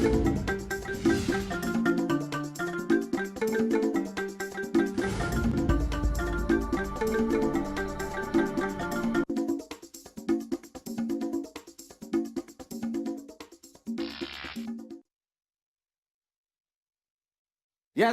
Yes,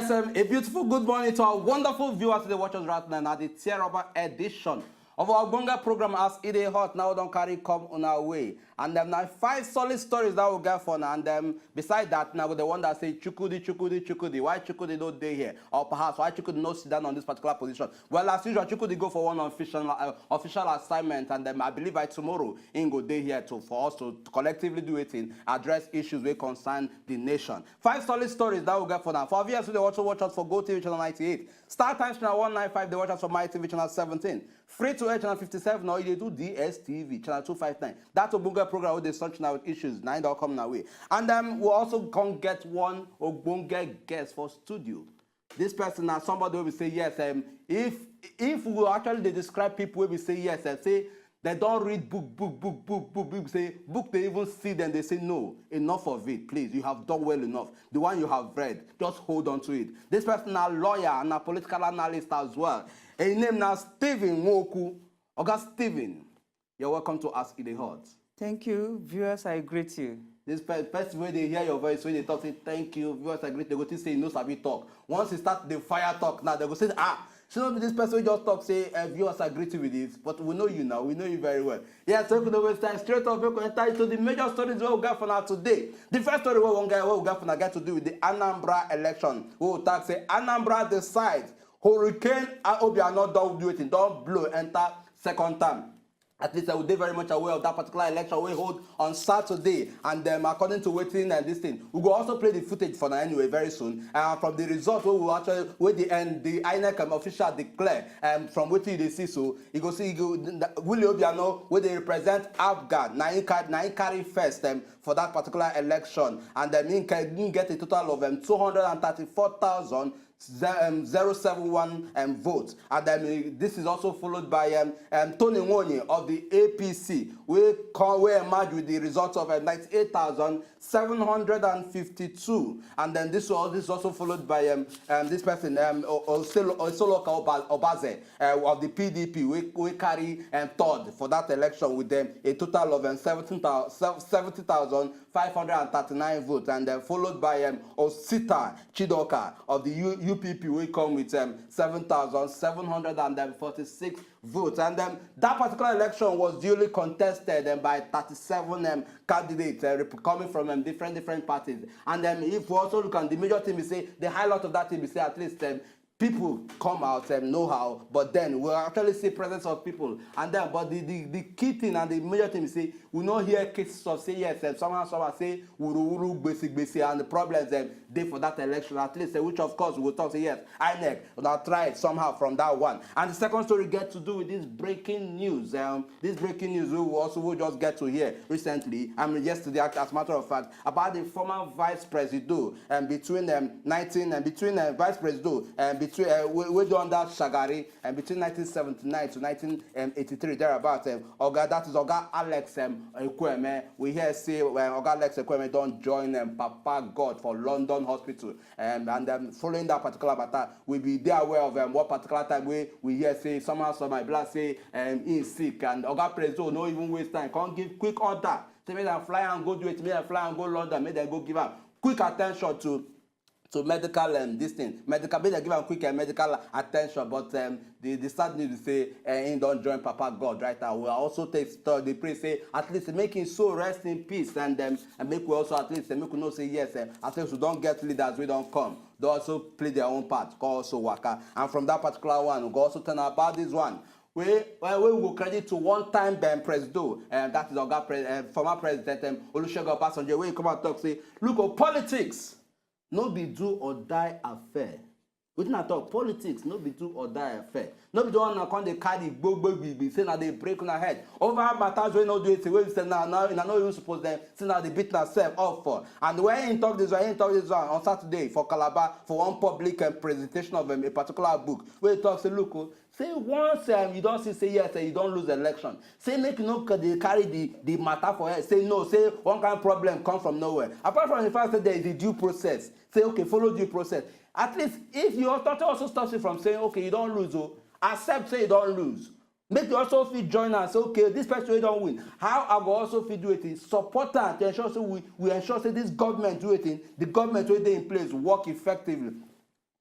a beautiful good morning to our wonderful viewers today watchers right now at the Tier edition of our Bonga program AsEdeyHot. Now don't carry come on our way. And now 5 solid stories that we'll get for now. And beside that, now the one that say Chukudi. Why Chukudi don't day here? Or perhaps why Chukudi not sit down on this particular position? Well, as usual, Chukudi go for one official assignment, and I believe by tomorrow, in go day here for us to collectively do it in address issues that concern the nation. 5 solid stories that we'll get for now. For viewers who they also watch us for Go TV channel 98, Star Times channel 195, they watch us for My TV channel 17. Free to air channel 57, or you do DSTV channel 259. That's a Bunga program with the such now with issues 9 that come now way. And we'll also come get one Bunga guest for studio. This person now somebody will say yes. If we actually they describe people will say yes and say they don't read book, say book they even see them, they say no, enough of it, please, you have done well enough. The one you have read, just hold on to it. This person a lawyer and a political analyst as well. His name now Stephen Woku. August Stephen, you're welcome to AsEdeyHot. Thank you, viewers, I greet you. This first way they hear your voice, when they talk, say thank you, viewers, I greet, they go to say no sabi talk. Once you start the fire talk now, they go say, should not be this person who just talk, say, viewers agree with this, but we know you now, we know you very well. Yeah, so we can always start straight off, we can enter into the major stories we got for now today. The first story we got for now got to do with the Anambra election. We will talk, say, Anambra decides, Hurricane Obiano don't do it, don't blow, enter second time. At least I would be very much aware of that particular election we hold on Saturday. And according to waiting and this thing, we will also play the footage for now anyway very soon. From the result, we will actually, with the end, the INEC official declare, from waiting they see so, you go see, Willie Obiano, where they represent Afghan, now he carry first for that particular election. And he can get a total of 234,000. 071 votes, and this is also followed by Tony Nwonyi of the APC. We emerge with the results of 98,752, and then this is also followed by this person Osoloka Obaze of the PDP. We carry third for that election with them a total of 70,539 votes, and followed by Osita Chidoka of the UPP. We come with 7,746 votes, and that particular election was duly contested by 37 candidates coming from different parties. And if we also look at the major team, we say the highlight of that team, we say at least people come out know how, but then we'll actually see presence of people. And then, but the key thing and the major thing is say we not hear cases of say yes, someone say uru basic, and the problems they for that election at least, which of course we will talk say yes, INEC will try it somehow from that one. And the second story get to do with this breaking news. This breaking news we will just get to hear recently. Yesterday, as a matter of fact, about the former vice president between vice president we done that Shagari between 1979 to 1983 thereabouts. That is Oga Alex Ekweme. We hear say Oga Alex Ekweme don't join Papa God for London Hospital, and following that particular matter, we be there aware of what particular time we hear say somehow my blood say he's sick, and Oga President no even waste time, can't give quick order. Say make them fly and go do it, make them fly and go London, make them go give up quick attention to medical this thing. Medical, they give them quick medical attention, but the sad news is say he don't join Papa God right now. We also take the pray say at least making so rest in peace, and make we also at least make we know say yes. At least we don't get leaders, we don't come. They also play their own part, call also waka. And from that particular one, we go also tell about this one. We will credit to one-time president, that is our former president Olusegun Obasanjo. When you come and talk, say, look at politics. No be do or die affair. We didn't talk politics, no be do or die affair. No be the one that they carry be say now they break on our head. Over matters we not do it, we say now not even supposed them, say now they beat themselves up for. And when he talk this one, on Saturday for Calabar for one public presentation of a particular book, where he talks say, look, Say once you don't see, say yes, you don't lose the election. Say make no they carry the matter for it. Say no, say one kind of problem come from nowhere. Apart from the fact that there is a due process, say okay, follow due process. At least if your authority also stops you from saying okay, you don't lose, oh, accept say you don't lose. Make you also feel join and say okay, this person we don't win. How I go also feel do it? Support her to ensure so we ensure say this government do it. The government wey dey in place work effectively.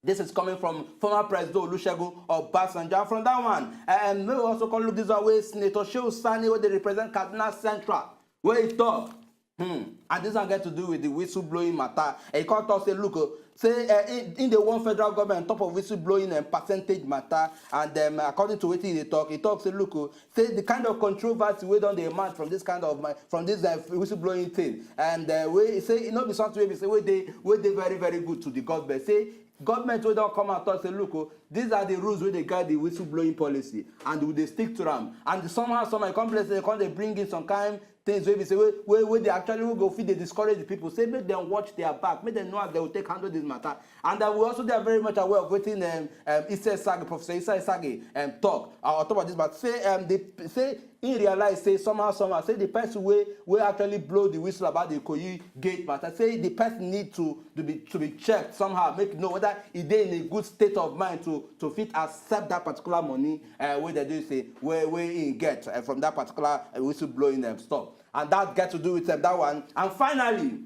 This is coming from former President Olusegun Obasanjo. From that one, and we also can look this way, Senator Shehu Sani, where they represent Kaduna Central, where he talk. And this one get to do with the whistleblowing matter. And he can't talk, say, look, say in the one federal government, on top of whistleblowing and percentage matter, and according to what he talks, say, look, say the kind of controversy we don't demand from this kind of whistleblowing thing, and we say it not be something we say we they very very good to the government. Say government will don't come out and say, look, these are the rules where they guide the whistleblowing policy, and they stick to them. And somehow, complex they bring in some kind things where we say where they actually will go feed, they discourage the people. Say make them watch their back, make them know how they will take handle this matter. And we also they are very much aware of waiting Professor Issa Sagi talk on top of this. But say they say in realize say somehow say the person will actually blow the whistle about the Ikoyi gate matter. Say the person need to be checked somehow, make know whether they in a good state of mind to fit accept that particular money where they do say where he get from that particular whistleblowing stuff. And that get to do with that one. And finally,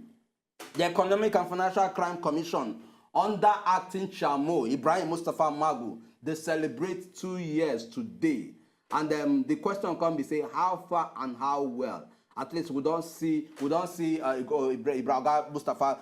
the Economic and Financial Crime Commission under acting Chamo Ibrahim Mustafa Magu, they celebrate 2 years today. And the question can be say how far and how well. At least we don't see Ibrahim Mustafa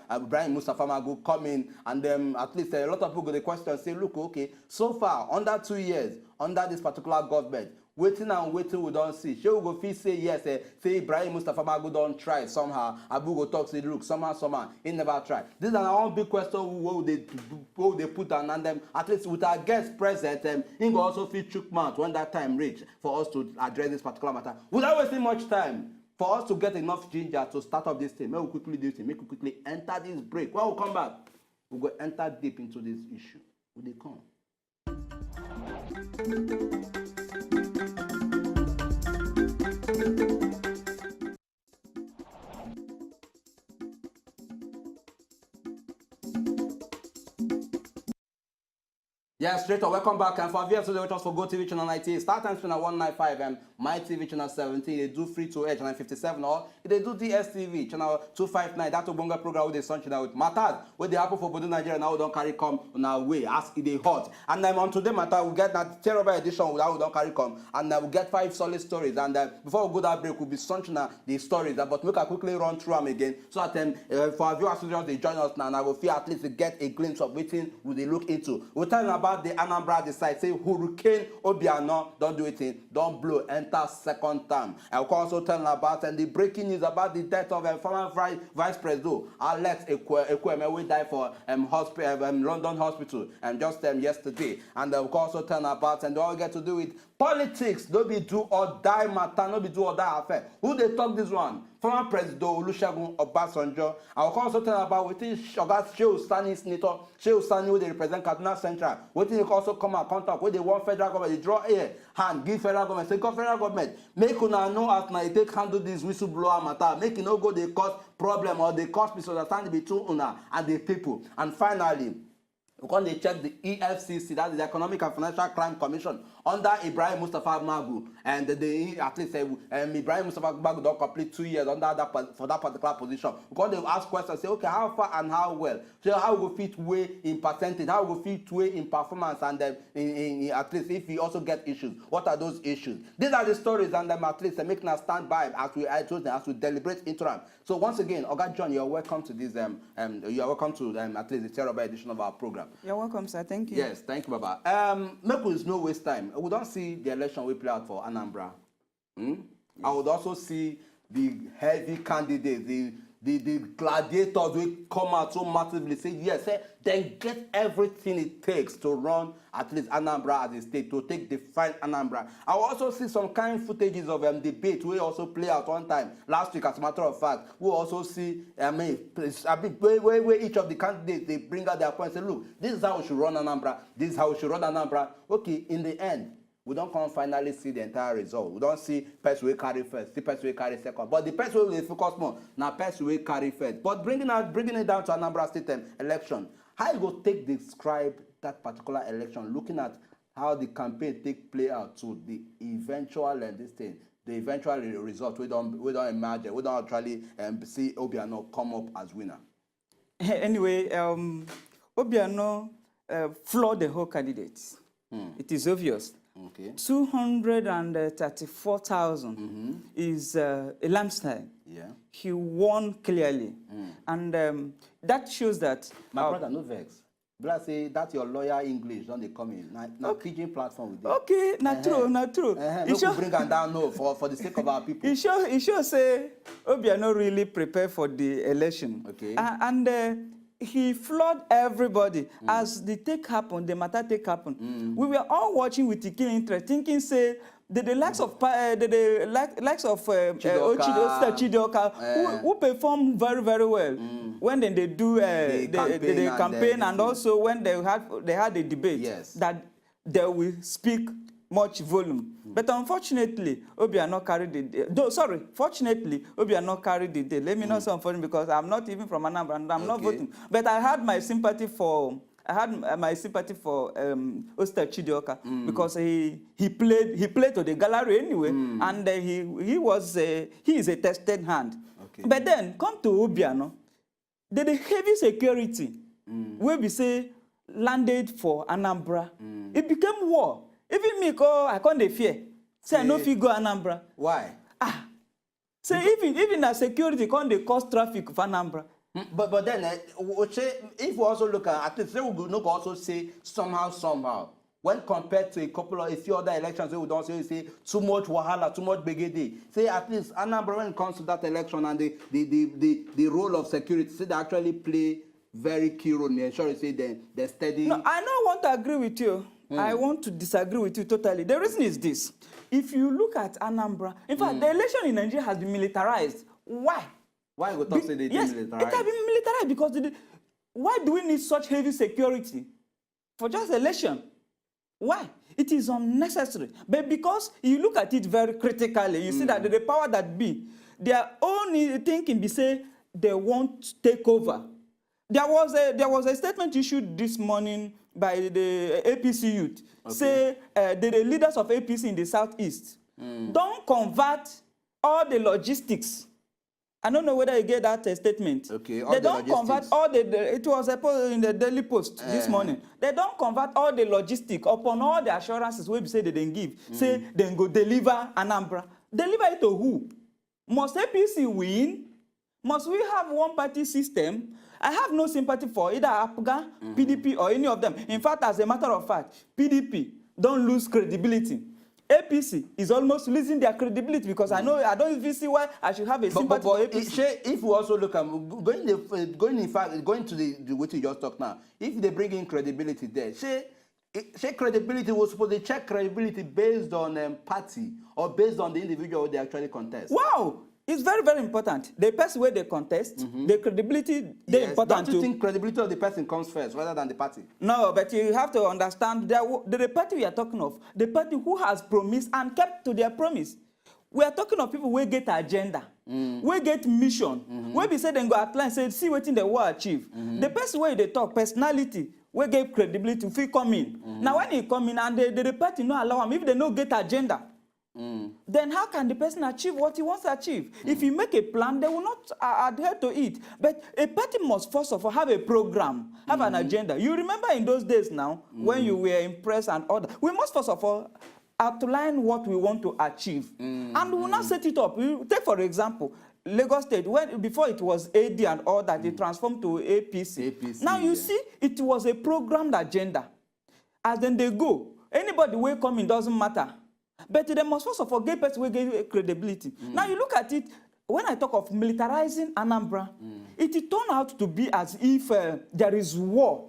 Magu come in, and at least a lot of people go the question say, look, okay, so far under 2 years under this particular government, waiting we don't see. She will go feel say yes, say Ibrahim Mustafa Magu don't try somehow. Abu go talk say look somehow he never tried. This is our big question who they put on, and at least with our guest present, he will also feel chook mouth when that time reach for us to address this particular matter without wasting much time. For us to get enough ginger to start up this thing, make we quickly do this thing, make we quickly enter this break. When we come back, we'll go enter deep into this issue. Will they come? Yeah, straight up. Welcome back. And for viewers today, which was for GoTV channel 19, start time channel 195, My TV channel 17, they do free to air channel 57, or they do DSTV channel 259. That's a bonga program with the sun channel with matters. Where they happen for Bodo Nigeria now, we don't carry come on our way. AsEdeyHot. And on today matter, we get that terrible edition without we don't carry come. And we'll get 5 solid stories. And before we go that break, we'll be sun channel the stories. But we can quickly run through them again. So that for our viewers, they join us now, and I will feel at least to get a glimpse of what they look into. We'll tell them about the Anambra decide say Hurricane Obiano don't do it, don't blow, enter second term. I'll also tell about the breaking news about the death of former Vice President Alex Ekweme, we died for London hospital just yesterday. And we'll also tell about and all get to do with politics. Don't be do or die matter, no be do or die affair. Who they talk this one? Former President Olusegun Obasanjo. I will also tell about what Shehu Sani Senator Shehu Sani, who they represent Kaduna Central. What they also come and contact with the one federal government. They draw a hand, give federal government, say go federal government. Make una know as na take handle this whistleblower matter. Make it no go they cause problem or they cause misunderstanding between una and the people. And finally, when they check the EFCC, that is the Economic and Financial Crime Commission, under Ibrahim Mustafa Magu, and they at least say Ibrahim Mustafa Magu don't complete 2 years under for that particular position. Because they ask questions, say okay, how far and how well? So how will fit way in percentage? How will fit way in performance? And in at least if we also get issues, what are those issues? These are the stories, and at least making us stand by as we deliberate into them. So once again, Oga John, you're welcome to this. You're welcome to at least the terrible edition of our program. You're welcome, sir. Thank you. Yes, thank you, Baba. Make us no waste time. We don't see the election we play out for Anambra. Yes. I would also see the heavy candidates, the gladiators will come out so massively, say yes, then get everything it takes to run at least Anambra as a state, to take the fight Anambra. I will also see some kind of footages of debate we also play out one time last week. As a matter of fact, we also see where each of the candidates they bring out their points and say, look, this is how we should run Anambra, this is how we should run Anambra. Okay, in the end, we don't come finally see the entire result. We don't see person will carry first, see person will carry second. But the person will focus more. Now person will carry first. But bringing it down to Anambra State election, how you go describe that particular election, looking at how the campaign play out to the eventual the eventual result. We don't imagine. We don't actually see Obiano come up as winner. Anyway, Obiano flawed the whole candidate. It is obvious. Okay. 234,000 is a landslide. Yeah. He won clearly, and that shows that. My brother, no vex. Brother say that's your lawyer English. Don't they come in? Now pidgin platform with it. Okay, not true, not true. No, bring them down. No, for the sake of our people. It sure say Obiano really prepared for the election. Okay. And he flawed everybody as the matter take happen. We were all watching with the keen interest, thinking, say, the likes of Chidioka, who perform very, very well when they do the campaign and also when they had the debate, yes, that they will speak much volume. But unfortunately, Obiano carried the day. Fortunately, Obiano carried the day. Let me not say unfortunately because I'm not even from Anambra and I'm not voting. But I had my sympathy for Oster Chidioka because he played to the gallery anyway, and he is a tested hand. Okay. But then come to Obiano, the heavy security where we say landed for Anambra, it became war. Even me, I can't fear. Say I no fit go Anambra. Why? Say even as security can't cause traffic for Anambra. But then, if we also look at least, we will also say somehow, when compared to a few other elections, we don't say too much wahala, too much begede. Say at least Anambra, when it comes to that election and the role of security, say they actually play very key role in ensuring say they're steady. No, I don't want to agree with you. I want to disagree with you totally. The reason is this: if you look at Anambra, in fact, the election in Nigeria has been militarized. Why? Why you talk say they yes, militarized? It has been militarized because why do we need such heavy security for just election? Why? It is unnecessary. But because you look at it very critically, you see that the power that be, their own thinking be say they won't take over. There was a statement issued this morning by the APC youth. Okay. Say the leaders of APC in the southeast don't convert all the logistics. I don't know whether you get that statement. Okay, they don't convert all it was in the Daily Post this morning. They don't convert all the logistics upon all the assurances we say they didn't give. Say they go deliver Anambra. Deliver it to who? Must APC win? Must we have one party system? I have no sympathy for either APGA, PDP, or any of them. In fact, as a matter of fact, PDP don't lose credibility. APC is almost losing their credibility because I don't even see why I should have a sympathy for APC. If we also look at going to the what you just talked now, if they bring in credibility there, say credibility was supposed to check credibility based on party or based on the individual they actually contest. Wow. It's very, very important. The person where they contest, the credibility, they're important too. Don't you think credibility of the person comes first rather than the party? No, but you have to understand that the party we are talking of, the party who has promised and kept to their promise. We are talking of people who get agenda, who get mission, where we say they go apply and say, see what they will achieve. The person where they talk, personality, we get credibility, if he come in. Now when he come in and the party no allow him, if they no get agenda, then how can the person achieve what he wants to achieve? If you make a plan, they will not adhere to it. But a party must first of all have a program, have an agenda. You remember in those days now, when you were in press and order, we must first of all outline what we want to achieve. And we will not set it up. Take for example, Lagos State, before it was AD and all that, it transformed to APC. Now you see, it was a programmed agenda. As then they go, anybody will come in, doesn't matter. But they must first of all get person will get credibility. Now you look at it, when I talk of militarizing Anambra, it turned out to be as if there is war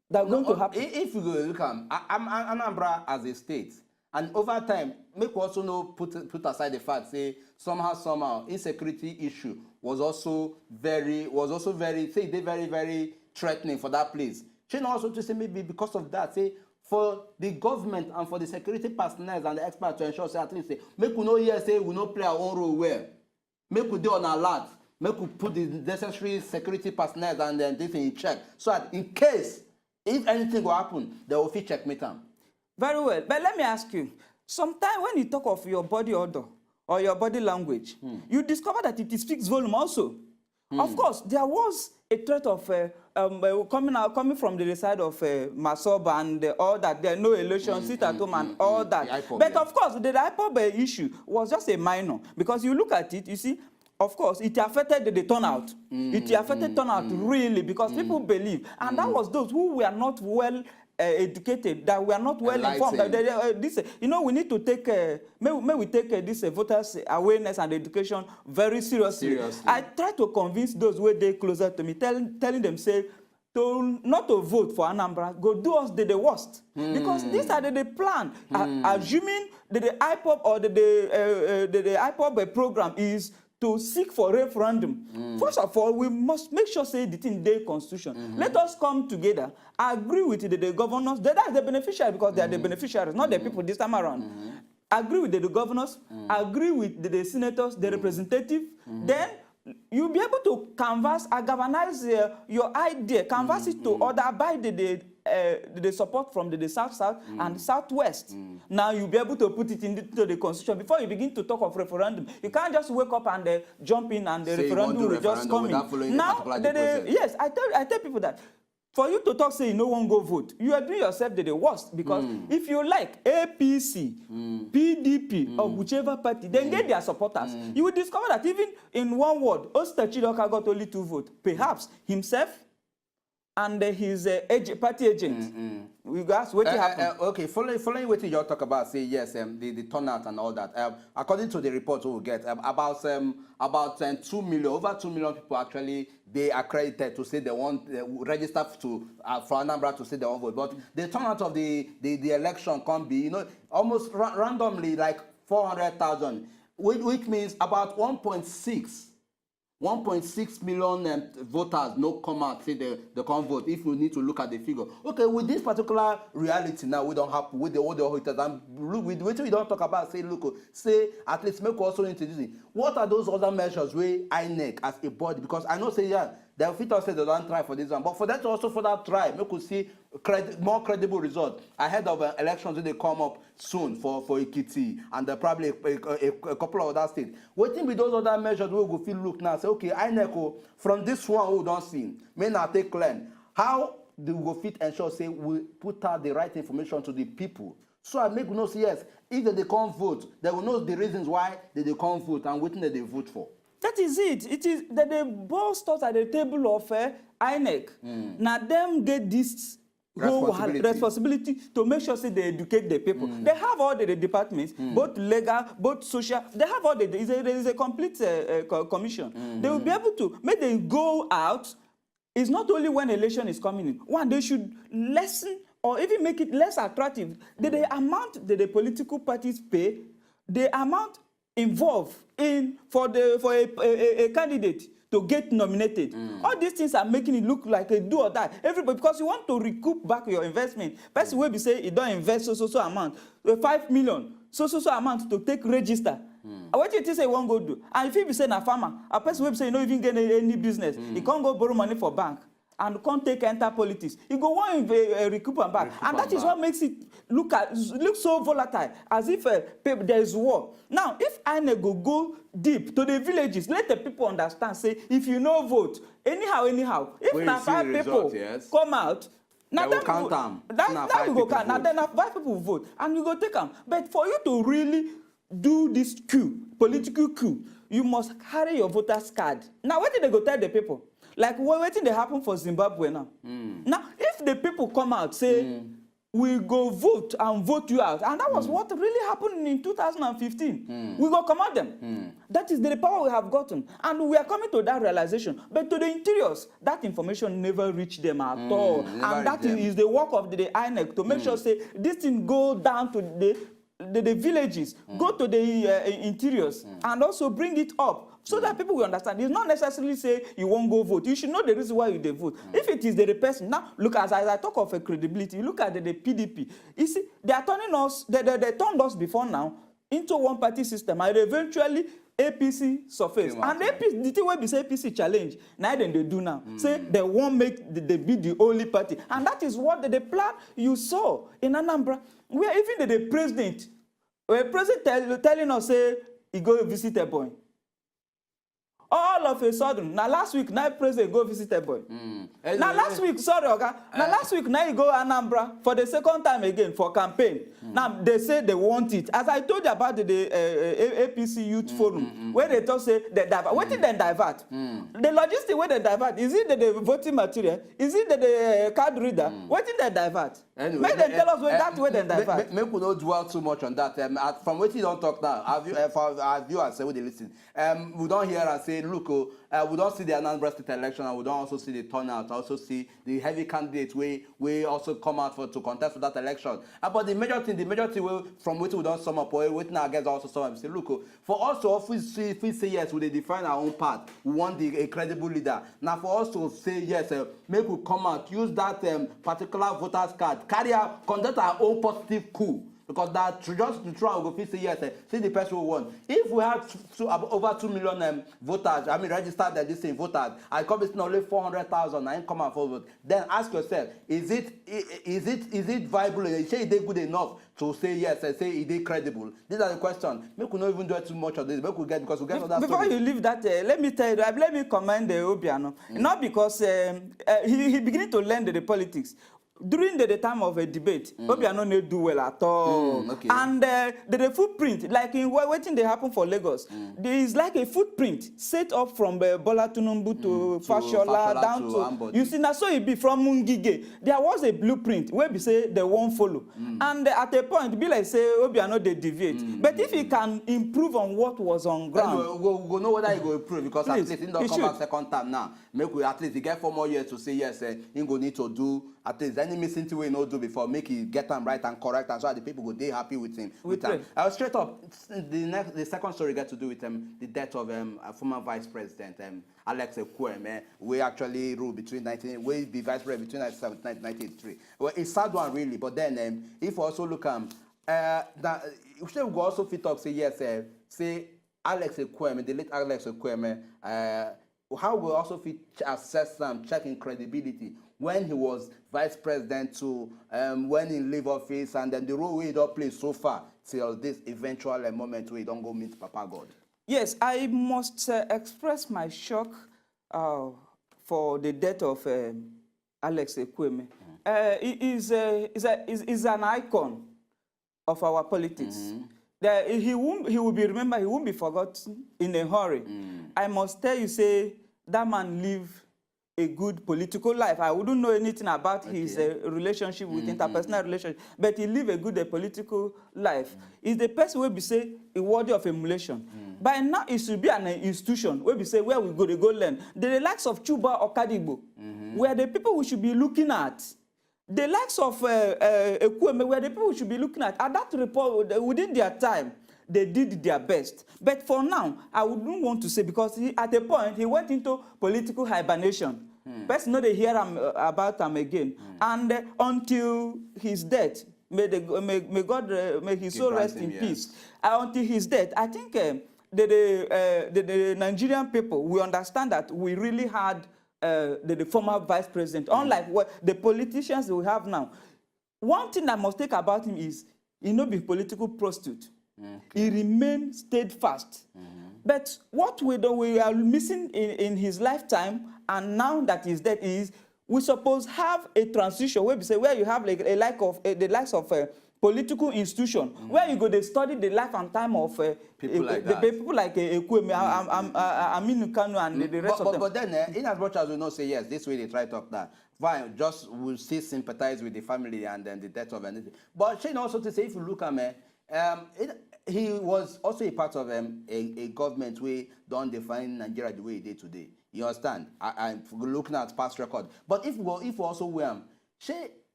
that's going to happen. If you look at Anambra as a state, and over time, make also know put aside the fact, say somehow insecurity issue was also very very threatening for that place. She also to say maybe because of that, say for the government and for the security personnel and the experts to ensure say at least say make we no hear say we no play our own role well. Make we do on alert. Make we put the necessary security personnel and then this in check so that in case if anything will happen, they will fit checkmate them. Very well. But let me ask you, sometimes when you talk of your body odor or your body language, you discover that it speaks volume also. Of course, there was a threat of coming from the side of Masoba and all that. There are no elections, sit at home and all that. IPOB, but of course, the IPOB issue was just a minor because you look at it, you see, of course, it affected the turnout. It affected turnout really because people believe. And that was those who were not well educated, that we are not well informed. This, you know, we need to take, may we take this voters' awareness and education very seriously. I try to convince those who are closer to me, telling them, say, not to vote for Anambra, go do us the worst. Because these are the plan. Assuming that the IPOB or the IPOB program is to seek for referendum. First of all, we must make sure say the thing the constitution. Let us come together, agree with the governors. That's the beneficiary because they are the beneficiaries, not the people this time around. Agree with the governors, agree with the senators, the representative. Then you'll be able to canvass and galvanize your idea, canvass it to other by the support from the South and Southwest. Now you'll be able to put it into the constitution before you begin to talk of referendum. You can't just wake up and jump in and the referendum will just come in. Now, yes, I tell people that for you to talk, say you no one go vote, you are doing yourself the worst because if you like APC, PDP, or whichever party, then get their supporters. You will discover that even in one word, Oster Chidoka got only 2 votes. Perhaps himself and his party agent. We ask what happened. Okay, following what you talk about, say yes, the turnout and all that. According to the report we will get, about 2 million, over 2 million people actually they accredited to say they want register to for Anambra to say they want vote. But the turnout of the election can be, you know, almost randomly like 400,000, which means about 1.6 million voters no come out say they can't vote if we need to look at the figure. Okay, with this particular reality now, we don't have with the other voters and with what we don't talk about, say look, say at least make also introduce it. What are those other measures where INEC as a body, because I know say yeah, they fit us say they don't try for this one, but for that also for that try, we could see more credible results ahead of elections when they come up soon for Ekiti and probably a couple of other states. Waiting with those other measures, we will feel look now say okay, INEC from this one we don't see, may not take learn. How do we fit ensure say we put out the right information to the people? So I make know say yes, if they can't vote, they will know the reasons why they can't vote and what they vote for. That is it. It is that the boss starts at the table of INEC. Now them get this responsibility to make sure say they educate the people. They have all the departments, both legal, both social. They have all there is a complete commission. They will be able to make them go out. It's not only when election is coming in. One, they should lessen or even make it less attractive. The amount that the political parties pay, the amount involved in for a candidate to get nominated. All these things are making it look like a do or die. Everybody, because you want to recoup back your investment. Person will be say you don't invest so amount, 5 million, so amount to take register. What do you say you won't go do? And if you be saying a farmer, a person will say you don't even get any business. You can't go borrow money for bank and can't take enter politics. You go want recoup and back. And that is what makes it look so volatile, as if there is war. Now, if INEC go deep to the villages, let the people understand, say, if you no vote, anyhow, if now 5 people come out, now they will count them. That will go count. Now then 5 people vote, and you go take them. But for you to really do this coup, political coup, you must carry your voter's card. Now, what did they go tell the people? Like, waiting they happen for Zimbabwe now. Now, if the people come out, say, we go vote and vote you out, and that was what really happened in 2015. We go command them. That is the power we have gotten. And we are coming to that realization. But to the interiors, that information never reached them at all. And that is the work of the INEC to make sure, say, this thing go down to the the villages, go to the interiors, and also bring it up so that people will understand. It's not necessarily say you won't go vote. You should know the reason why you vote. If it is the person, now look, as I talk of a credibility, you look at the PDP. You see, they are turning us, they turned us before now into one party system, and eventually APC surface. And APC, the thing wey be say APC challenge, now then they do now. Say they won't make they be the only party. And that is what the plan you saw in Anambra, where even the president telling us, say, he go visit a boy. All of a sudden, now last week, now president go visit a boy. Now last week, sorry, okay. Now last week, now he go Anambra for the second time again for campaign. Now they say they want it. As I told you about the APC Youth Forum, where they talk say they divert. What did they divert? The logistics where they divert, is it the voting material? Is it the card reader? What did they divert? Anyway, make them tell us where that way they divert. Make we not dwell too much on that. From what you don't talk now, for our viewers, say what they listen. We don't hear and say, look, we don't see the Anambra State election, and we don't also see the turnout. Also see the heavy candidates we also come out to contest for that election. But the major thing from which we don't sum up, or waiting our guests also sum up, say, look, for us to officially if we say yes, we define our own path. We want a credible leader. Now for us to say yes, make we come out, use that particular voter's card, conduct our own positive coup. Because that just to try and go say yes, see the person we want. If we have over 2 million voters, I mean registered this thing voters, I come it's only 400,000, I come and vote. Then ask yourself, is it viable? You say they good enough to say yes and say is it credible? These are the questions. Make we not even do too much of this. Make we get because we get other before you leave that, let me tell you, let me commend Obiano. Not because he beginning to learn the politics. During the time of a debate, Obiano didn't do well at all. Okay. And the footprint, like in waiting they happen for Lagos, there is like a footprint set up from Bola Tinubu to Fashola down to Ambodi. You see, now so it be from Mungige. There was a blueprint where we say they won't follow. And at a point, be like say Obiano they deviate. But if he can improve on what was on ground, we'll know whether he will improve because at least he don't come back second time now. Make we at least he get 4 more years to say yes. He go need to do at least any missing thing we not do before, make it get them right and correct, and so the people go they happy with him. Straight up, the second story got to do with the death of a former vice president, Alex Ekwueme, we actually ruled between we be vice president between 1970 and 1983. Well, it's sad one really, but then if we also look that we should go also fit up say yes, say Alex Ekwueme, the late Alex Ekwueme, how we also fit assess them, checking credibility when he was vice president to when he leave office, and then the role he don't play so far till this eventual moment where he don't go meet Papa God. Yes, I must express my shock for the death of Alex Ekwueme. He is an icon of our politics. He will be remembered, he won't be forgotten in a hurry. I must tell you, say, that man lived a good political life. I wouldn't know anything about his relationship with interpersonal relationship, but he lived a good political life. Is the person where we say a worthy of emulation. By now, it should be an institution where we say where we go learn. The likes of Chuba or Kadigbo, where the people we should be looking at. The likes of Ekwueme, where the people we should be looking at that report within their time. They did their best. But for now, I wouldn't want to say, because at a point, he went into political hibernation. Person know they hear about him again. And until his death, may God may his soul rest in peace. Until his death, I think the Nigerian people, we understand that we really had the former vice president, unlike what the politicians we have now. One thing I must take about him is he not be political prostitute. He remained steadfast. But what we are missing in his lifetime, and now that he's dead, is we suppose have a transition where we say where you have like the likes of a political institution where you go to study the life and time of people like Ekwueme, Aminu Kanu, and the rest of them. But then, in as much as we know, say yes, this way they try to talk that. Fine, just we'll still sympathize with the family and then the death of anything. But Shane also to say, if you look at me. He was also a part of a government where don't define Nigeria the way it did today. You understand? I'm looking at past record. But if we also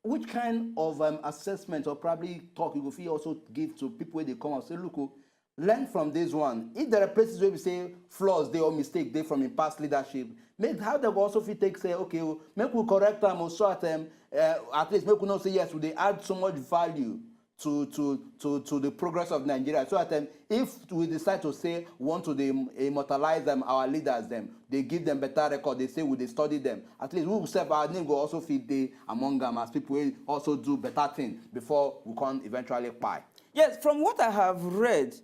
which kind of assessment or probably talk you go fit also give to people when they come and say, look, oh, learn from this one. If there are places where we say flaws, they or mistake, they from in past leadership, make how they go also fit take say, okay, oh, make we correct them or sort them, at least make we not say yes, they add so much value to the progress of Nigeria. So that if we decide to say want to immortalize them, our leaders, they give them better record, they say they study them. At least we will serve our name will also fit there among them as people will also do better things before we can eventually buy. Yes, from what I have read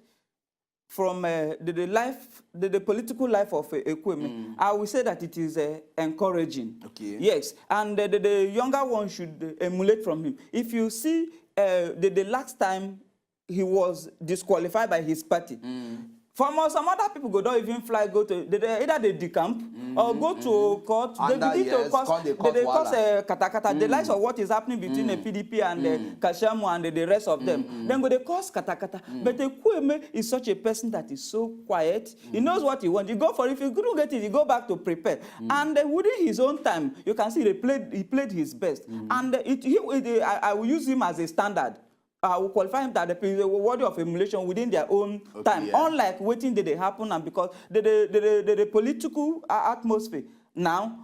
from the political life of Ekweme, I will say that it is encouraging. Okay. Yes, and the younger one should emulate from him. If you see the last time he was disqualified by his party, some other people don't even fly, go to either they decamp or go to court. They begin to cause katakata. The likes of what is happening between the PDP and the Kashamu and the rest of them. Then they cause katakata. But Ekweme is such a person that is so quiet. He knows what he wants. You go for it. If you couldn't get it, you go back to prepare. And within his own time, you can see he played his best. And I will use him as a standard. I will qualify him that the worthy of emulation within their own time. Yeah. Unlike waiting did they happen, and because the political atmosphere now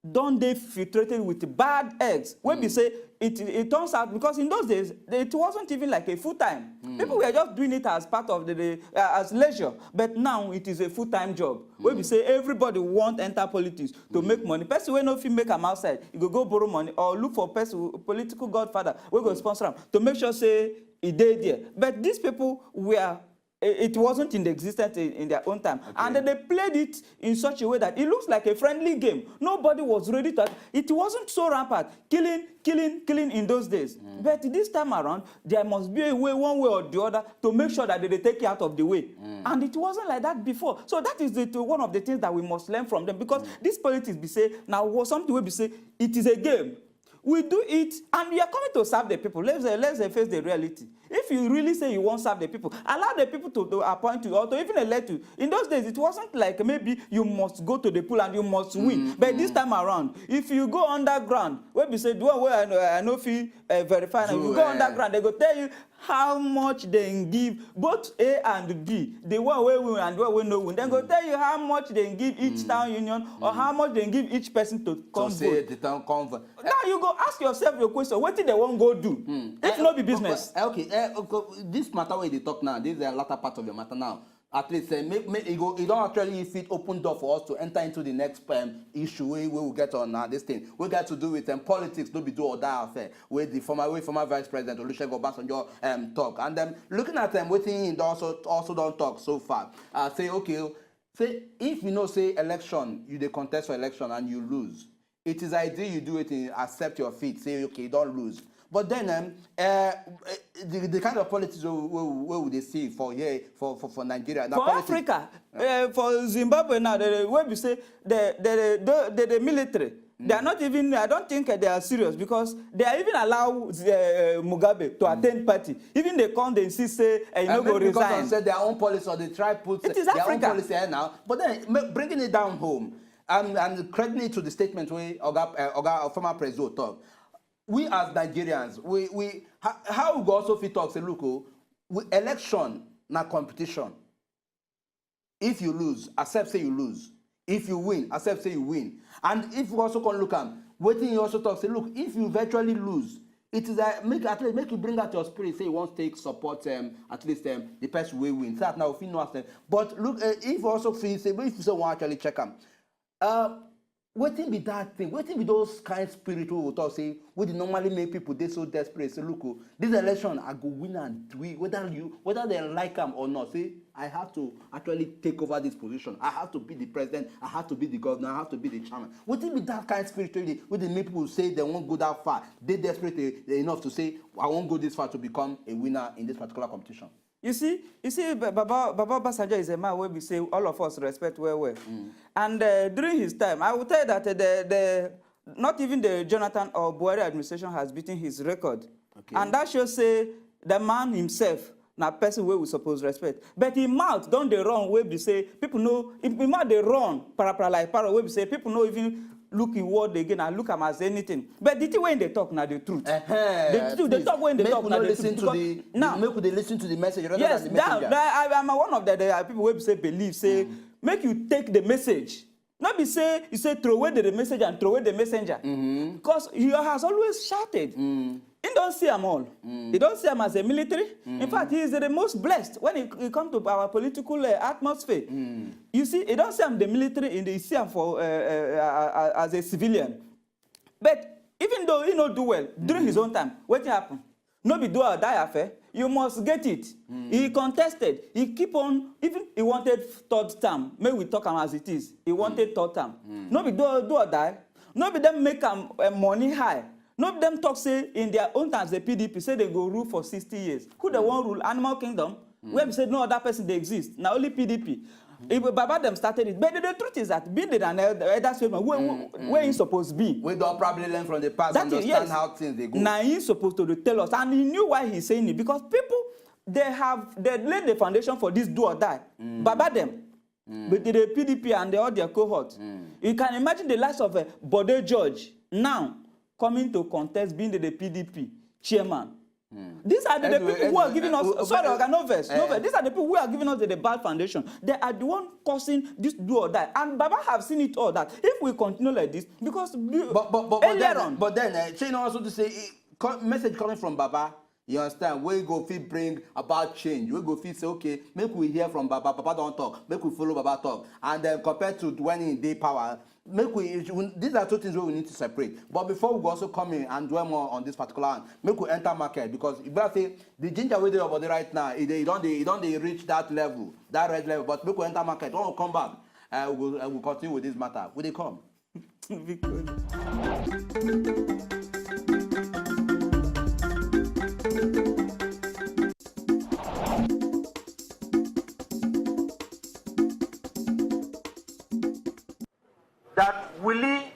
don't they filtrated with bad eggs. When we say it turns out, because in those days it wasn't even like a full-time. People were just doing it as part of as leisure, but now it is a full-time job. When we say everybody want enter politics to make money. Person when no fit make them outside, you go borrow money or look for political godfather we go sponsor them to make sure say he did there. But these people were. It wasn't in the existence in their own time. And then they played it in such a way that it looks like a friendly game. Nobody was ready to... It wasn't so rampant. Killing in those days. But this time around, there must be a way, one way or the other, to make sure that they take it out of the way. And it wasn't like that before. So that is one of the things that we must learn from them. Because this politics, we say, now something we say, it is a game. We do it, and we are coming to serve the people. Let's face the reality. If you really say you won't serve the people, allow the people to appoint you or to even elect you. In those days, it wasn't like maybe you must go to the pool and you must win. But this time around, if you go underground, where we say, do I know if you verify, and you go underground, they go tell you how much they give, both A and B, the one where win and the one where no win. Then go tell you how much they give each town union or how much they give each person to come vote. The town come vote. Now you go ask yourself your question, what did they won't go do? If not be business. This matter where they talk now, this is the latter part of the matter now. At least it don't actually fit open door for us to enter into the next issue where we will get on this thing. We got to do with politics, don't be do or die affair. With the former Vice President Olusegun Obasanjo talk. And looking at them, waiting in also don't talk so far. Say if you know say election, you dey contest for election and you lose. It is ideal you do it in accept your feet, say okay, you don't lose. But then the kind of politics we would they see for Nigeria? For Africa, for Zimbabwe now, where we say the military, they are not even, I don't think they are serious because they are even allow Mugabe to attend party. Even they come, they insist, say, you know, go resign. Because they their own policy or they try put their own policy here now. But then bringing it down home and crediting it to the statement where Oga former president talk. We as Nigerians, how we also fit talk say, look, election na competition. If you lose, accept say you lose. If you win, accept say you win. And if you also can look at waiting, you also talk say, look, if you virtually lose, it is make you bring out your spirit. Say you want to take support at least the person will win. So that now if you know but look, if you also feel say, if you say want actually check them. Waiting be that thing, waiting be those kind of spirit who will talk say, we normally make people they so desperate. Say, look, this election I go win and win, whether they like them or not. Say, I have to actually take over this position. I have to be the president. I have to be the governor. I have to be the chairman. Waiting be that kind of spirit where they make people say they won't go that far. They desperate enough to say, I won't go this far to become a winner in this particular competition. You see, Baba Obasanjo is a man where we say all of us respect well. And during his time, I would tell you that not even the Jonathan or Buhari administration has beaten his record. Okay. And that shows say the man himself, na person where we suppose respect. But in mouth, don't they run where we say people know, in mouth they run, like para where we say people know even look inward again and look am as anything. But the thing when they talk now the truth. They talk when they talk now the truth. Now, make they listen to the message rather yes, than the messenger. I'm one of the people who say believe, say, make you take the message. Not be say, you say throw away the message and throw away the messenger. Because he has always shouted. He don't see them all. He don't see them as a military. In fact, he is the most blessed when it comes to our political atmosphere. You see, he don't see him the military, he see him for, as a civilian. But even though he not do well, during his own time, what happened? No be do or die affair. You must get it. He contested. He keep on, even he wanted third term. May we talk him as it is. He wanted third term. No be do or die. No be them make money high. No be them talk say in their own times the PDP say they go rule for 60 years. Who they want rule? Animal Kingdom? Where we say no other person they exist. Now only PDP. If Baba them started it. But the truth is that being an elder statesman, where he supposed to be. We don't probably learn from the past, understand how things they go. Now he's supposed to tell us, and he knew why he's saying it, because people, they laid the foundation for this do or die. Baba them. But the PDP and all their cohorts. You can imagine the likes of Bode George now coming to contest being the PDP chairman. These are the people who are giving us, sorry, no verse. These are the people who are giving us the bad foundation. They are the one causing this do or die. And Baba have seen it all that if we continue like this, because but then Chain also to say message coming from Baba. You understand? We go fit bring about change. We go fit say, okay, make we hear from Baba. Baba don't talk. Make we follow Baba talk. And then compared to when in day power, these are two things we need to separate. But before we also come in and dwell more on this particular one, make we enter market, because if I say the ginger way they over there right now, they don't reach that level, that red level. But make we enter market. When we come back, we'll continue with this matter. Will they come? That Willie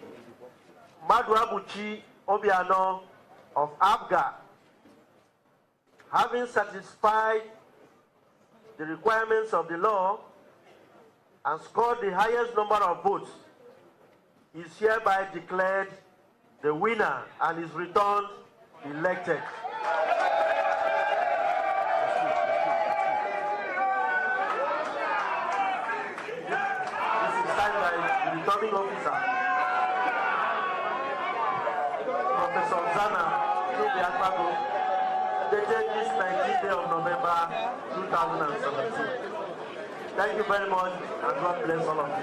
Maduabuchi Obiano of ABGA, having satisfied the requirements of the law and scored the highest number of votes, is hereby declared the winner and is returned elected. Returning officer, Professor Zana Tubiakbago, dated this 19th day of November 2017. Thank you very much, and God bless all of you.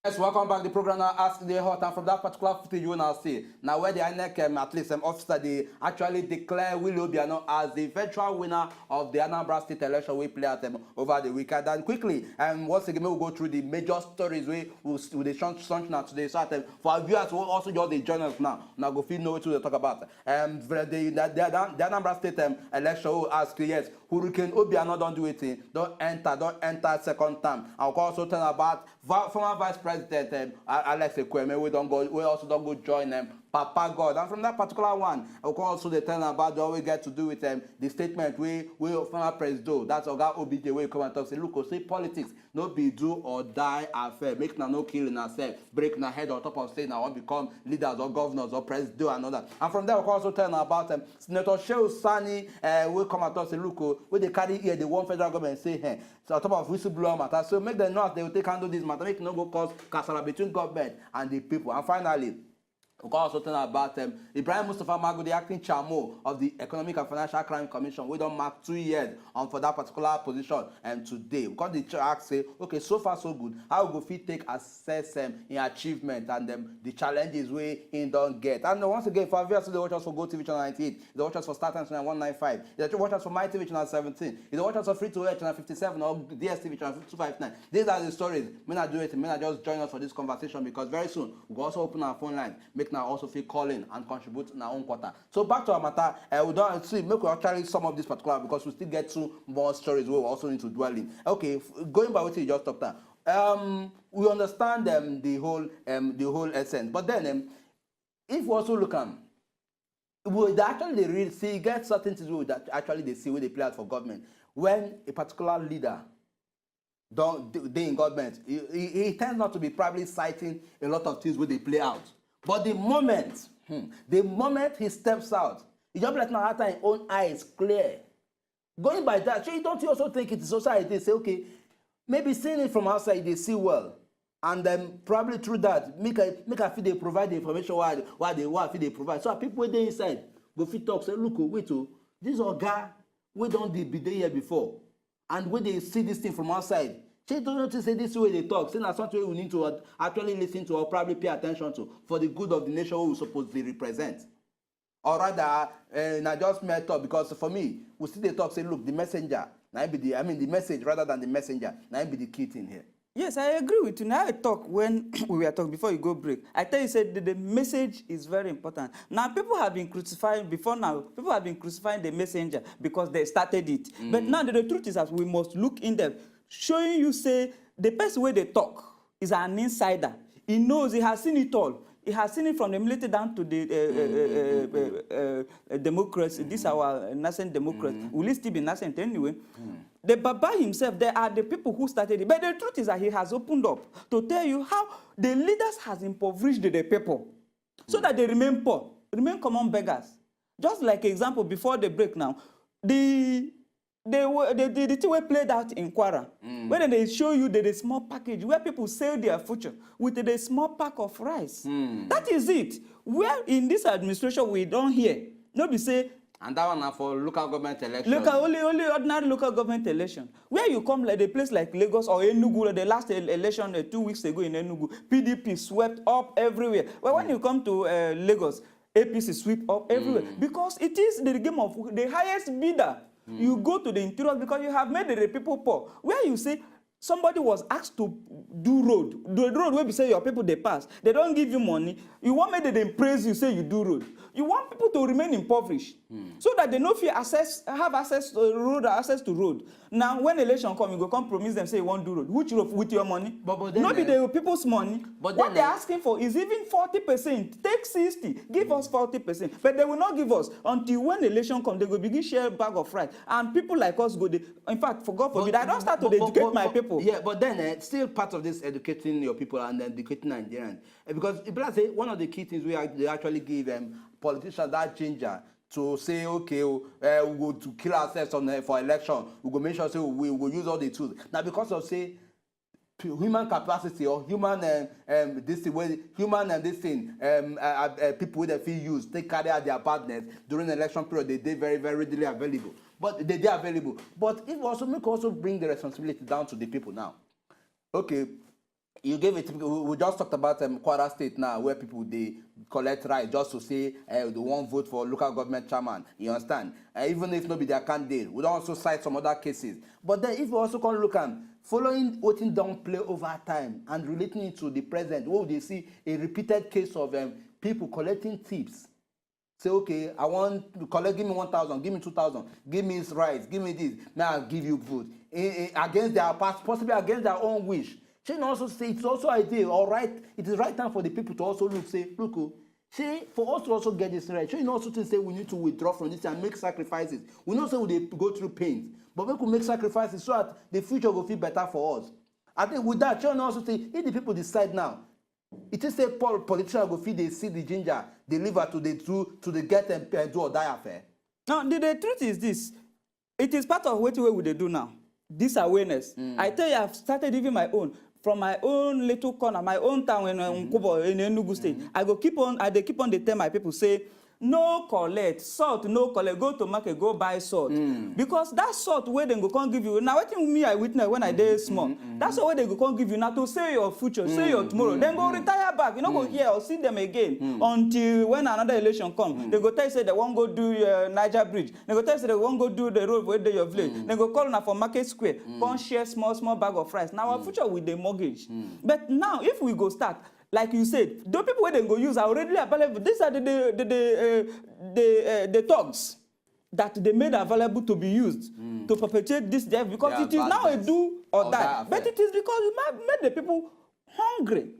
Yes, welcome back. The program now AsEdeyHot, and from that particular footage you will now see now where the INEC at least officer they actually declare Wazobia as the virtual winner of the Anambra State election we play at them over the weekend. And quickly, once again we'll go through the major stories we will the sunshine now today. So for our viewers who also just join us now go feel know what to talk about. The Anambra State election will ask yes, Hurricane Obiano don't do it, don't enter second term. I'll also tell about former Vice President Alex Ekweme, we also don't go join them. Papa God. And from that particular one, I can also tell about what we get to do with the statement we former president, that's Oga OBJ, where you come and talk, say, look, say politics, no be do or die affair, make no killing ourselves, break na head on top of state, now want become leaders or governors or president and all that. And from there, we can also tell about Senator Shehu Sani, we come and talk, say, look, where they carry here, the one federal government say, hey, so on top of whistleblower matter, so make them know they will take handle this matter, make no go cause casala between government and the people. And finally, we can also tell about Ibrahim Mustafa Magu, the acting chairman of the Economic and Financial Crime Commission. We don't mark 2 years for that particular position. And today, because the ask say, okay, so far so good. How we go fit take assess in achievement and the challenges we don't get. And once again, for viewers, they watch us for Go TV channel 98, they watch us for Star Times channel 195, they watch us for My TV channel 17, they watch us for Free to Air channel 57 or DSTV channel 259. These are the stories. May not do it. May not just join us for this conversation, because very soon we'll also open our phone line. Make now also feel calling and contribute in our own quarter. So back to our matter, we don't see make we actually sum up this particular, because we still get 2 more stories we also need to dwell in. Okay, going by what you just talked about, we understand the whole essence, but then if we also look at would actually they really see get certain things that actually they see where they play out for government when a particular leader they in government, he tends not to be probably citing a lot of things where they play out. But the moment he steps out, he just like now after his own eyes clear. Going by that, so don't you also think it's society say, okay, maybe seeing it from outside, they see well. And then probably through that, make a feel they provide the information why they provide. So people they inside go fit talk, say, look, wait, this guy, we don't be there here before. And when they see this thing from outside, they don't say this way they talk. Say that's something we need to actually listen to or probably pay attention to for the good of the nation who we supposedly represent. Or rather, I just met up because for me, we see they talk, say, look, the messenger, the message rather than the messenger, now be the key thing here. Yes, I agree with you. Now I talk when we were talking before you go break. I tell you, said the message is very important. Now people have been crucifying before now. People have been crucifying the messenger because they started it. But now the truth is that we must look in depth, showing you say the person where they talk is an insider. He knows, he has seen it all. He has seen it from the military down to the democracy. This is our nascent democracy. Will it still be nascent anyway? The Baba himself, they are the people who started it. But the truth is that he has opened up to tell you how the leaders has impoverished the people so that they remain poor, remain common beggars. Just like example, before the break now, the thing we played out in Kwara, where they show you the small package where people sell their future with the small pack of rice. That is it. Where in this administration we don't hear, nobody say. And that one for local government election. Only ordinary local government election. Where you come like a place like Lagos or Enugu, the last election 2 weeks ago in Enugu, PDP swept up everywhere. Well, when you come to Lagos, APC sweep up everywhere because it is the game of the highest bidder. You go to the interior because you have made the people poor. Where you say somebody was asked to do road, the road where you say your people they pass, they don't give you money. You want me to then praise you, say you do road. You want people to remain impoverished so that they know if you have access to road or access to road. Now, when election come, you go come promise them say you won't do road. Which road with your money? But then, not be the people's money. But what they're asking for is even 40%. Take 60, give us 40%. But they will not give us until when election come. They will begin share a bag of rice, and people like us go. In fact, for God forbid, I don't start to educate my people. Yeah, but then still part of this educating your people and educating Nigerians, because if I say one of the key things they actually give politicians that ginger to say, okay, we go to kill ourselves for election. We go make sure say we will use all the tools. Now, because of say human capacity or human people that feel used, they carry out their badness during the election period. They very, very readily available. But they are available. But it also bring the responsibility down to the people now. Okay. You gave it. We just talked about Kwara State now, where people they collect rights just to say they won't vote for local government chairman. You understand? Even if nobody their candidate, we don't also cite some other cases. But then, if we also can look at following what in don't play over time and relating it to the present, what would they see a repeated case of people collecting tips? Say, okay, I want to collect. Give me 1,000. Give me 2,000. Give me this rights. Give me this. Now I'll give you vote against their possibly against their own wish. She also say it's also ideal, all right. It is right time for the people to also look, see, for us to also get this right. She also to say we need to withdraw from this and make sacrifices. We know say we go through pain, but we could make sacrifices so that the future will feel better for us. I think with that, she also say if the people decide now, it is a politician go feed they see the ginger, deliver to the get and do or die affair. Now the truth is this: it is part of what we they do now. This awareness. I tell you, I've started even my own. From my own little corner, my own town in Enugu State, I keep on they tell my people, say, no collect, salt, no collect, go to market, go buy salt. Because that salt where they go can't give you. Now, what me I witness when I did small, that's the way they go can't give you now to say your future, say your tomorrow. Then go retire back. You know, go here or see them again until when another election comes. They go tell you say they won't go do Niger Bridge. They go tell you say they won't go do the road where they your village. They go call now for Market Square, come share small bag of rice. Now our future with the mortgage. But now if we go start, like you said, the people where they go use are already available. These are the thugs that they made available to be used to perpetuate this death because it is now a do or die. But it is because you made the people hungry.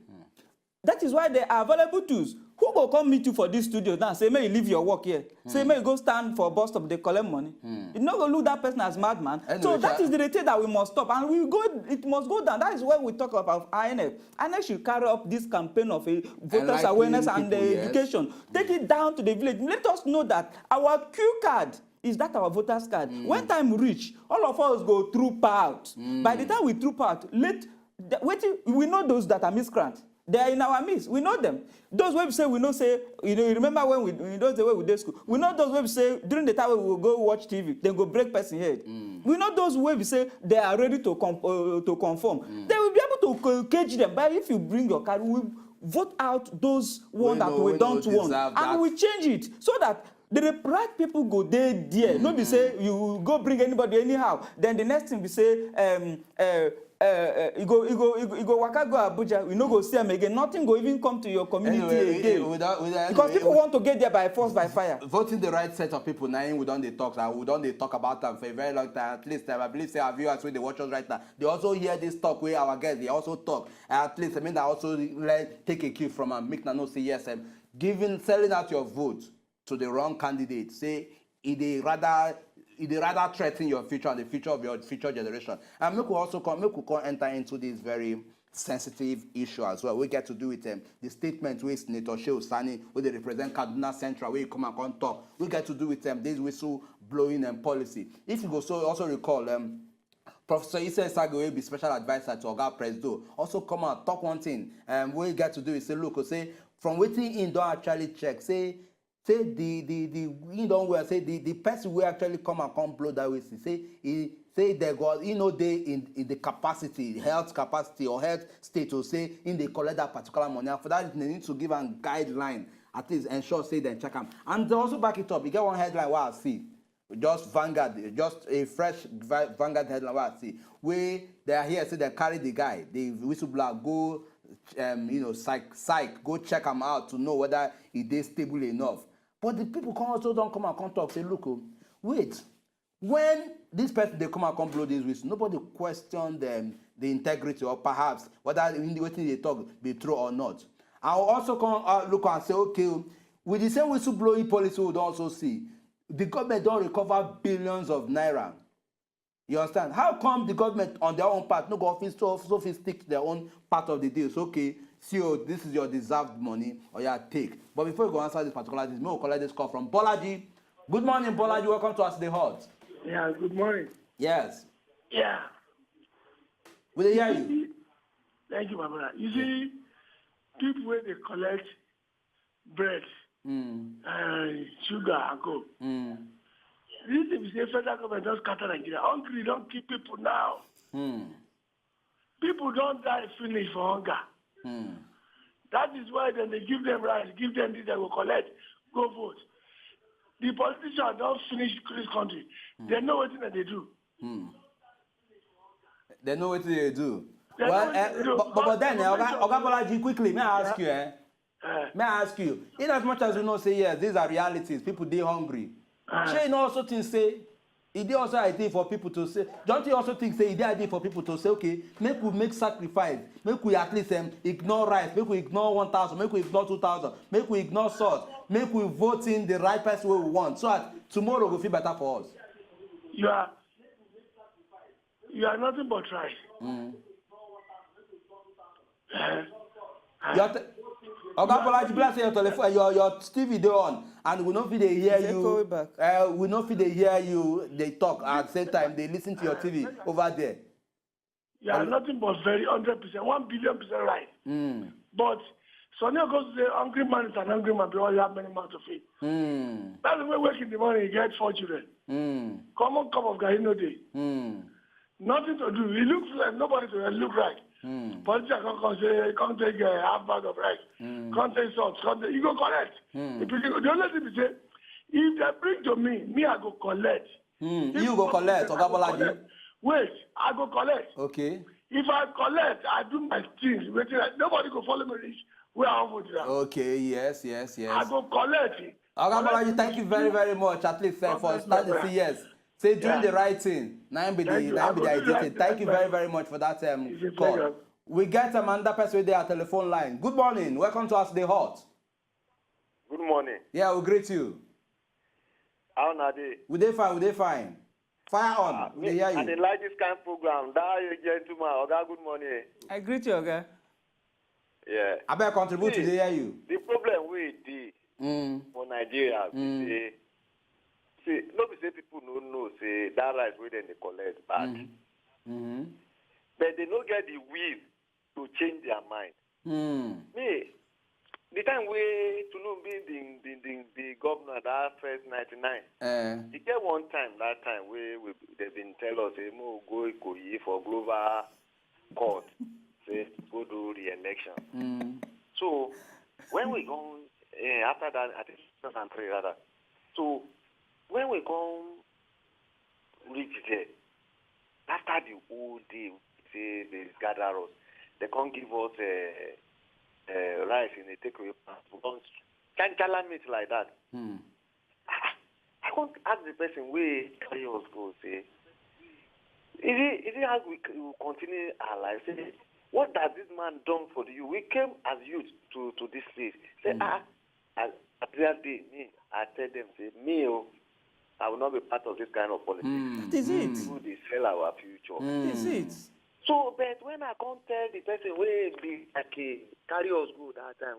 That is why they are available tools. Who who go come meet you for this studio now say may you leave your work here, say may you go stand for bus stop, they collect money. You no go look that person as madman. Anyway, so that is the rate that we must stop, and it must go down. That is why we talk about INF. INF should carry up this campaign of voters awareness and education. Take it down to the village. Let us know that our Q card is that our voters card. When time reach, all of us go troop out. By the time we troop out, we know those that are miscreants. They are in our midst. We know them. Those who say we know say, you remember when those the way we did school. We know those who say during the time we will go watch TV, then go break person head. We know those who say they are ready to conform. They will be able to cage them. But if you bring your card, we vote out those ones that we don't want, and we change it so that the right people go there. No be say you go bring anybody anyhow. Then the next thing we say you go waka go Abuja, we no go see them again. Nothing go even come to your community again. Because people want to get there by force, by fire. Voting the right set of people, now we don't talk. We don't talk about them for a very long time. At least I believe say our viewers when they watch us right now, they also hear this talk where our guests they also talk. At least I mean they also take a cue from them. Make no say yes. Selling out your vote to the wrong candidate. Say they rather threaten your future and the future of your future generation. And make we also enter into this very sensitive issue as well. We get to do with the statement with Senator Shehu Sani, where they represent Kaduna Central, where you come and come talk. We get to do with this whistle blowing policy. If you go also recall, Professor Issa Sage will be special advisor to Oga Presdo. Also come out talk one thing. We get to do is say look, say from waiting in don't actually check, say the person will actually come blow that way. Say they got they in the capacity, health capacity or health state to say in they collect that particular money. And for that they need to give a guideline, at least ensure say then check them. And they also back it up. You get one headline where I see. Just Vanguard, just a fresh Vanguard headline where I see. Where they are here, say they carry the guy, the whistleblower, go psych, go check him out to know whether he is stable enough. But the people also don't come and come talk, say, look, wait, when this person they come and come blow this whistle, nobody question them the integrity or perhaps whether in the way they talk be true or not. I'll also come look and say, okay, with the same whistleblowing policy we would also see, the government don't recover billions of naira. You understand? How come the government on their own part no go office so stick to their own part of the deal? So okay, CEO, this is your deserved money, or yeah, take. But before you go answer this particular thing, we'll collect this call from Bolaji. Good morning, Bolaji. Welcome to AsEdeyHot. Yeah, good morning. Yes. Yeah. Will they hear you? Thank you, my brother. You see, people where they collect bread, sugar, and coke. This is the federal government don't scatter Nigeria. Hungry don't keep people now. People don't die finish for hunger. That is why then they give them rice, give them this, they will collect, go vote. The politicians don't finish this country. They know what they do. They know what they do. But then, Oga Bolaji, quickly, may I ask you, may I ask you, in as much as you know, say yes, these are realities, people they hungry. Shey also think say, it dey also idea for people to say, don't you also think say it dey idea for people to say, okay, make we make sacrifice, make we at least ignore rice, make we ignore 1,000, make we ignore 2,000, make we ignore salt, make we vote in the right person we want, so that tomorrow will feel better for us. You are nothing but rice. Oga Bolaji, bless your telephone, your TV dey on, and we no fit dey hear you. We no fit dey hear you. They talk at the same time. They listen to your TV over there. You are nothing but very 100%, 1 billion% right. But Sonny goes to say, hungry man is an hungry man because you have many mouths to feed. That's the way we wake in the morning, you get 4 children. Common cup of guy, no day. Nothing to do. He looks like nobody to look right. Politicians come take half bag of rice, come take salt, you go collect. The only thing is say, if they bring to me, I go collect. You go collect, Oga Bolaji. Wait, I go collect. Okay. If I collect, I do my things. Nobody go follow me reach where I want to. Okay, yes. I go collect it. Oga Bolaji, thank you very, very much, at least for starting to say yes. Say doing the right thing. Thank you very, very much for that call. We get another person with their telephone line. Good morning. Welcome to AsEdeyHot. Good morning. Yeah, we greet you. How are they? We dey fine, we dey fine. Fire on, we dey hear And they you. like this kind of program. That gentleman, Oga, good morning. I greet you, okay? Yeah. I better contribute to See, dey hear you. The problem we dey for Nigeria, see, no be say people no know say that rice wey dem dey collect bad, but they no get the will to change their mind. Me, the time wey Tinubu be the governor that first 99, he get one time that time wey they been tell us say mo go Ikoyi for global court, say go do re-election. So when we go after that, I think 2003 rather. So when we come reach there, after the whole day, say they gather us, they can't give us rice in a takeaway. Can't meat like that. I want to ask the person where carry us go. Say, is it how we continue our life? Say, what has this man done for you? We came as youth to this place. Say, at that day, I tell them, say, I will not be part of this kind of politics. That is it. They sell our future. That is it. So, but when I can't tell the person where be carry us go that time,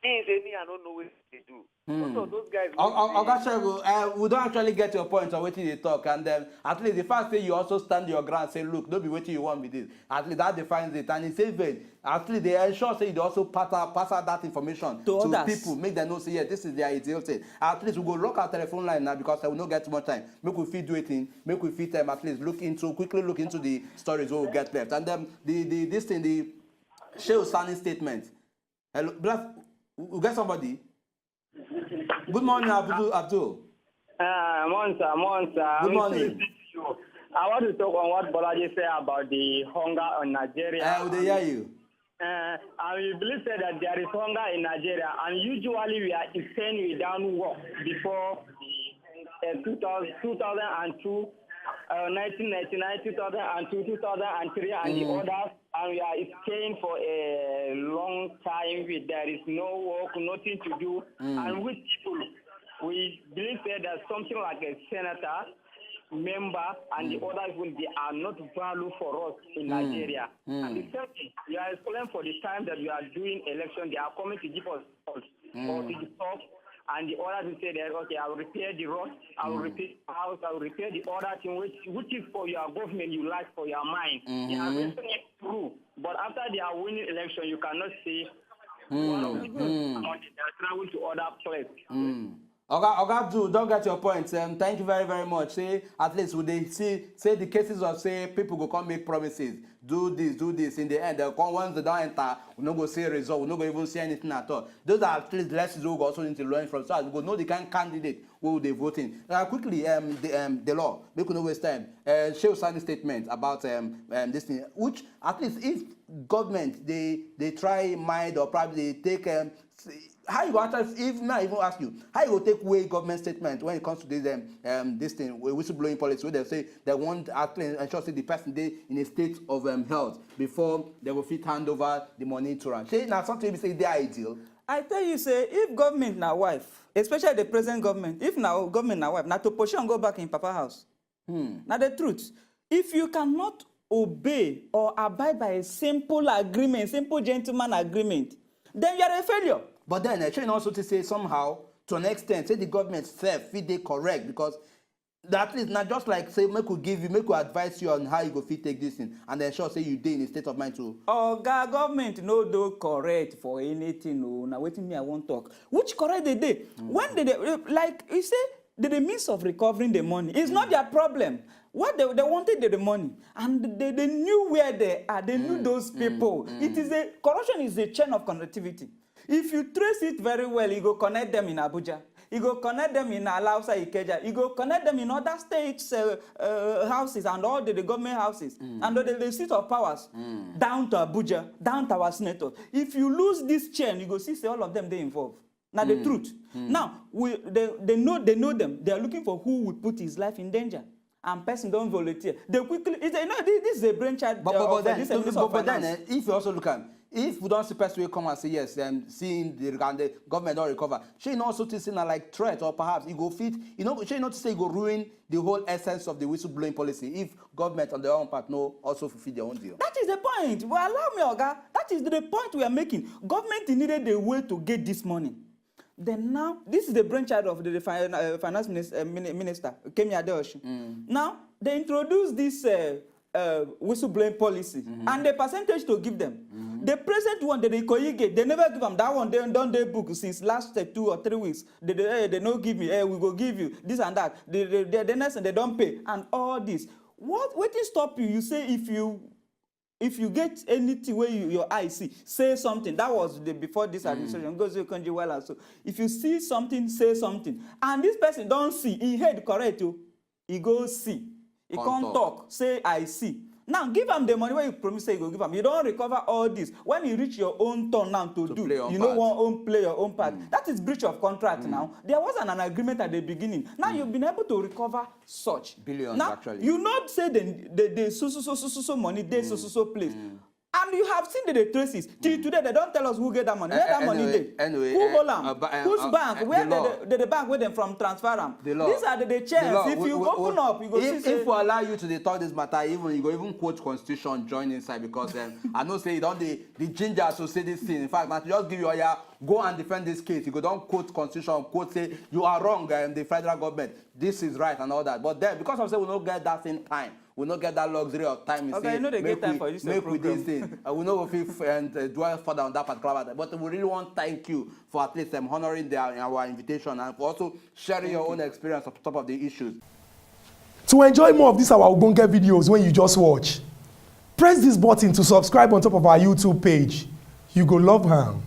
he say me, I don't know what they do. So those guys. Oga Shego, we don't actually get your point on wetin you talk, and at least the fact say you also stand your ground, say, look, don't be wetin you want with this. At least that defines it, and in same vein, at least they ensure say they also pass out that information to others. People, make them know say, yeah, this is their ideal thing. At least we go lock our telephone line now because we don't get too much time. Make we fit do it in, make we fit at least quickly look into the stories we will get left, and then the Shehu Sani statement. Hello, we get somebody. Good morning, Abdul. Monsa. Good morning. I want to talk on what Bolaji said about the hunger in Nigeria. They hear you. I believe that there is hunger in Nigeria, and usually we are saying we don't work before 2002, 1999, 2002, 2003, and the others, and we are staying for a long time. There is no work, nothing to do, and with people, we believe that something like a senator, member, and the others they are not value for us in Nigeria. And the same thing, we are explaining for the time that we are doing election, they are coming to give us votes or to the top. And the others will say that, okay, I will repair the road, I will repair the house, I will repair the other thing which is for your government, you like for your mind. They are making it through. But after they are winning election, you cannot see one of them. They are traveling to other places. Oga Abdul, don't get your point. Thank you very, very much. Say, at least would they say the cases of say people go come make promises, do this. In the end, they'll come once they don't enter, we no go see a result, we no go even see anything at all. Those are at least lessons we also need to learn from. So we go know the kind of candidate who will they voting. Quickly, the law, make no waste time. Shehu Sani statement about this thing, which at least if government they try mind or probably they take how you go actually, if not even ask you, how you go take away government statement when it comes to this thing, whistleblowing policy, where they say they want actually ensure say the person they in a state of health before they will fit hand over the money to her. Say now something we say they ideal. I tell you, say, if government na wife, especially the present government, if now government na wife, now to push and go back in Papa house. Now the truth, if you cannot obey or abide by a simple agreement, simple gentleman agreement, then you are a failure. But then I try also to say somehow, to an extent, say the government self, fit they correct, because that is not just like say make we advise you on how you go fit take this in, and then sure say you dey in a state of mind to. Government no do correct for anything. No, now waiting me I won't talk. Which correct they dey? When they like you say the means of recovering the money is not their problem. What they wanted the money, and they knew where they are. They knew those people. It is corruption is a chain of connectivity. If you trace it very well, you go connect them in Abuja. You go connect them in Alausa, Ikeja. You go connect them in other states' houses and all the government houses and the seat of powers down to Abuja, down to our senators. If you lose this chain, you go see all of them they involved. Now the truth. Now they know them. They are looking for who will put his life in danger. And person don't volunteer. They quickly. This is a brainchild. But then, if you also look at if we don't see person will come and say yes, seeing the government don't recover, she not also to see like threat, or perhaps it go fit, she not to say it go ruin the whole essence of the whistleblowing policy if government on their own part no also fulfill their own deal. That is the point. Well, allow me, Oga. That is the point we are making. Government needed a way to get this money. Then now, this is the brainchild of the finance minister, Kemi Adeosun. Now, they introduced this whistleblowing policy and the percentage to give them. The present one that they collegiate, they never give them that one. They don't they book since last 2 or 3 weeks. They don't give me. We go give you this and that. The next and they don't pay and all this. What will stop you? You say if you get anything where your eye see, say something. That was before this administration goes to country well and so. If you see something, say something. And this person don't see. He heard correct you. He goes see. He can't talk. Say I see. Now give him the money where you promise say you go give him. You don't recover all this. When you reach your own turn now to do, you know one play your own part. That is breach of contract now. There wasn't an agreement at the beginning. Now you've been able to recover such billions now, actually. You not say the so money, they so place. And you have seen the traces. Till today, they don't tell us who get that money. Where that money dey? Anyway, who hold them? Whose bank? Where the bank where them from transfer them? These are the chairs. If you open up, you go see. If we allow you to talk this matter, you go even quote constitution join inside because I know say you don't the ginger to say this thing. In fact, now to just give you go and defend this case. You go don't quote constitution, quote say you are wrong. The federal government, this is right and all that. But then because of say we don't get that same time. We not get that luxury of time. Okay, you know they get time for this program. With this thing. We know if and dwell further on that particular matter. But we really want to thank you for at least honoring our invitation and for also sharing your own experience on top of the issues. To enjoy more of these our Ogbonge videos when you just watch, press this button to subscribe on top of our YouTube page. You go love am.